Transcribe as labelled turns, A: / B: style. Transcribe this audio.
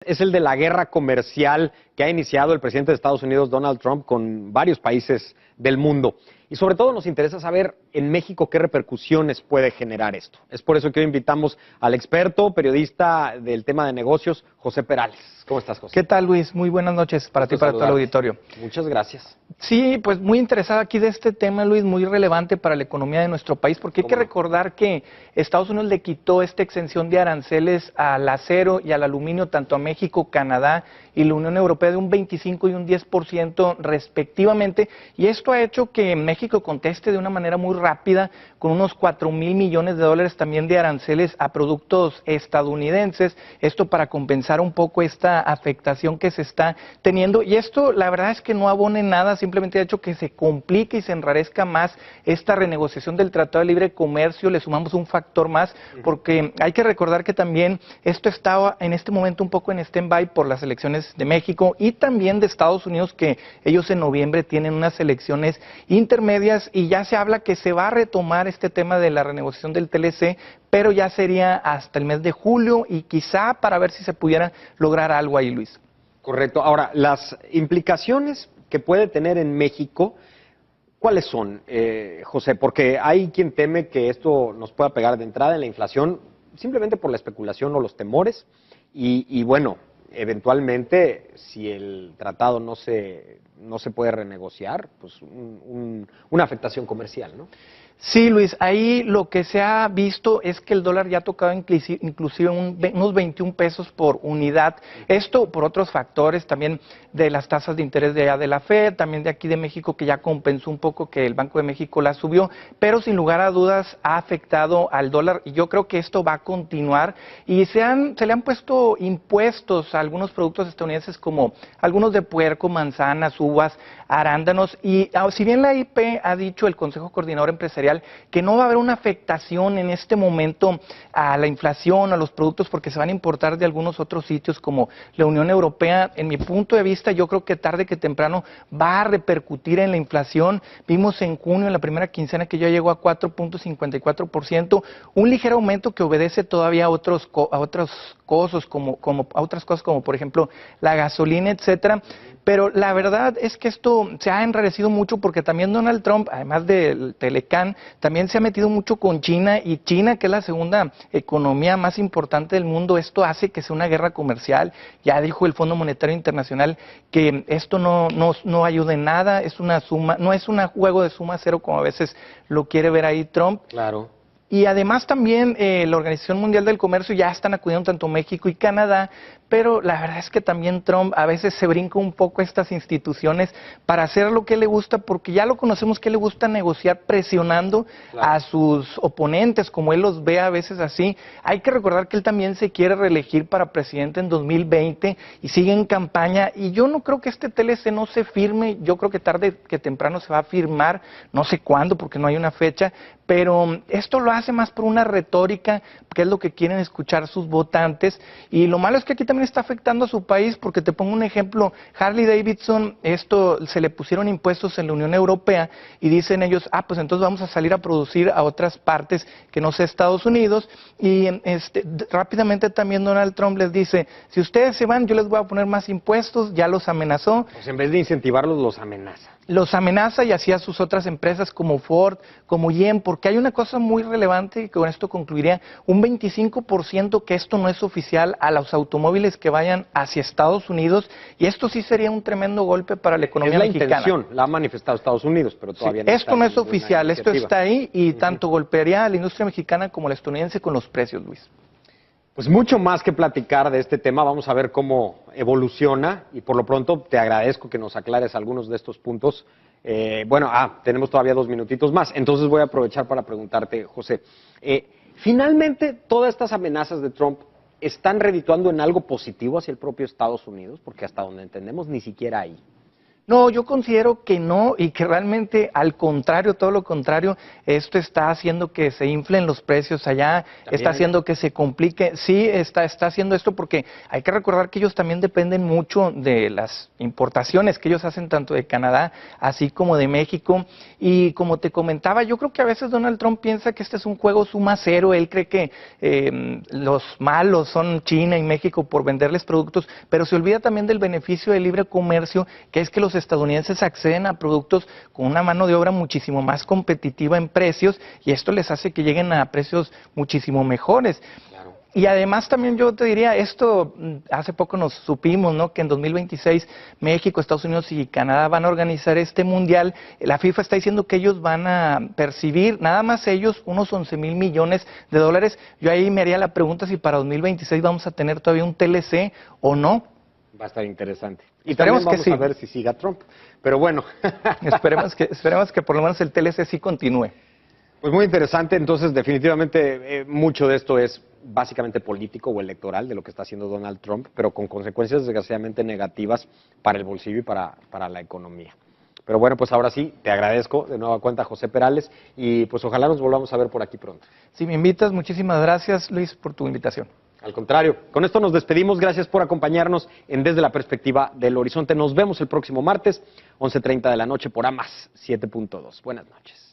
A: Es el de la guerra comercial que ha iniciado el presidente de Estados Unidos, Donald Trump, con varios países del mundo. Y sobre todo nos interesa saber en México qué repercusiones puede generar esto. Es por eso que hoy invitamos al experto, periodista del tema de negocios, José Perales. ¿Cómo estás, José?
B: ¿Qué tal, Luis? Muy buenas noches para ti y para todo el auditorio.
A: Muchas gracias.
B: Sí, pues muy interesado aquí de este tema, Luis, muy relevante para la economía de nuestro país, porque hay que recordar que Estados Unidos le quitó esta exención de aranceles al acero y al aluminio tanto a México, Canadá y la Unión Europea de un 25 y un 10% respectivamente, y esto ha hecho que México conteste de una manera muy rápida con unos 4,000 millones de dólares también de aranceles a productos estadounidenses, esto para compensar un poco esta afectación que se está teniendo, y esto la verdad es que no abone nada, simplemente ha hecho que se complique y se enrarezca más esta renegociación del Tratado de Libre Comercio, le sumamos un factor más, porque hay que recordar que también esto estaba en este momento un poco en stand-by por las elecciones de México y también de Estados Unidos, que ellos en noviembre tienen unas elecciones intermedias y ya se habla que se va a retomar este tema de la renegociación del TLC, pero ya sería hasta el mes de julio y quizá para ver si se pudiera lograr algo ahí, Luis.
A: Correcto. Ahora, las implicaciones que puede tener en México, ¿cuáles son, José? Porque hay quien teme que esto nos pueda pegar de entrada en la inflación simplemente por la especulación o los temores y bueno, eventualmente si el tratado no se puede renegociar, pues una afectación comercial, ¿no?
B: Sí, Luis, ahí lo que se ha visto es que el dólar ya ha tocado inclusive unos 21 pesos por unidad. Esto por otros factores también de las tasas de interés de allá de la FED, también de aquí de México, que ya compensó un poco que el Banco de México la subió, pero sin lugar a dudas ha afectado al dólar y yo creo que esto va a continuar y se le han puesto impuestos a algunos productos estadounidenses como algunos de puerco, manzanas, uvas, arándanos y si bien la IP ha dicho, el Consejo Coordinador Empresarial, que no va a haber una afectación en este momento a la inflación, a los productos, porque se van a importar de algunos otros sitios como la Unión Europea. En mi punto de vista, yo creo que tarde que temprano va a repercutir en la inflación. Vimos en junio, en la primera quincena, que ya llegó a 4.54%, un ligero aumento que obedece todavía a otras cosas, como por ejemplo la gasolina, etcétera. Pero la verdad es que esto se ha enrarecido mucho porque también Donald Trump, además del Telecán, también se ha metido mucho con China y China, que es la segunda economía más importante del mundo, esto hace que sea una guerra comercial. Ya dijo el Fondo Monetario Internacional que esto no ayuda en nada, es una suma, no es un juego de suma cero como a veces lo quiere ver ahí Trump.
A: Claro.
B: Y además también la Organización Mundial del Comercio ya están acudiendo tanto México y Canadá, pero la verdad es que también Trump a veces se brinca un poco estas instituciones para hacer lo que le gusta, porque ya lo conocemos que le gusta negociar presionando a sus oponentes, como él los ve a veces así. Hay que recordar que él también se quiere reelegir para presidente en 2020 y sigue en campaña, y yo no creo que este TLC no se firme, yo creo que tarde que temprano se va a firmar, no sé cuándo porque no hay una fecha, pero esto lo hace más por una retórica, que es lo que quieren escuchar sus votantes, y lo malo es que aquí también está afectando a su país, porque te pongo un ejemplo, Harley Davidson, esto se le pusieron impuestos en la Unión Europea, y dicen ellos, pues entonces vamos a salir a producir a otras partes que no sea Estados Unidos, y rápidamente también Donald Trump les dice, si ustedes se van, yo les voy a poner más impuestos, ya los amenazó.
A: Pues en vez de incentivarlos, los amenaza.
B: Los amenaza y así a sus otras empresas como Ford, como GM, porque hay una cosa muy relevante, y con esto concluiría, un 25% que esto no es oficial a los automóviles que vayan hacia Estados Unidos, y esto sí sería un tremendo golpe para la economía mexicana.
A: Es la intención, la ha manifestado Estados Unidos, pero todavía no.
B: Esto no es oficial, esto está ahí y tanto golpearía a la industria mexicana como la estadounidense con los precios, Luis.
A: Pues mucho más que platicar de este tema, vamos a ver cómo evoluciona y por lo pronto te agradezco que nos aclares algunos de estos puntos. Tenemos todavía 2 minutitos más, entonces voy a aprovechar para preguntarte, José, finalmente todas estas amenazas de Trump están redituando en algo positivo hacia el propio Estados Unidos, porque hasta donde entendemos ni siquiera ahí.
B: No, yo considero que no y que realmente al contrario, todo lo contrario, esto está haciendo que se inflen los precios allá, está haciendo que se complique. Sí, está haciendo esto porque hay que recordar que ellos también dependen mucho de las importaciones que ellos hacen tanto de Canadá así como de México. Y como te comentaba, yo creo que a veces Donald Trump piensa que este es un juego suma cero, él cree que los malos son China y México por venderles productos, pero se olvida también del beneficio del libre comercio, que es que los estadounidenses acceden a productos con una mano de obra muchísimo más competitiva en precios y esto les hace que lleguen a precios muchísimo mejores. Claro. Y además también yo te diría, esto hace poco nos supimos, ¿no?, que en 2026 México, Estados Unidos y Canadá van a organizar este mundial. La FIFA está diciendo que ellos van a percibir, nada más ellos, unos 11,000 millones de dólares. Yo ahí me haría la pregunta si para 2026 vamos a tener todavía un TLC o no.
A: Va a estar interesante. Y
B: esperemos
A: también vamos
B: que sí.
A: a ver si siga Trump. Pero bueno.
B: esperemos que por lo menos el TLC sí continúe.
A: Pues muy interesante. Entonces, definitivamente, mucho de esto es básicamente político o electoral de lo que está haciendo Donald Trump, pero con consecuencias desgraciadamente negativas para el bolsillo y para la economía. Pero bueno, pues ahora sí, te agradezco de nueva cuenta, José Perales, y pues ojalá nos volvamos a ver por aquí pronto.
B: Si me invitas, muchísimas gracias, Luis, por tu invitación.
A: Al contrario, con esto nos despedimos. Gracias por acompañarnos en Desde la Perspectiva del Horizonte. Nos vemos el próximo martes, 11:30 de la noche por AMAS 7.2. Buenas noches.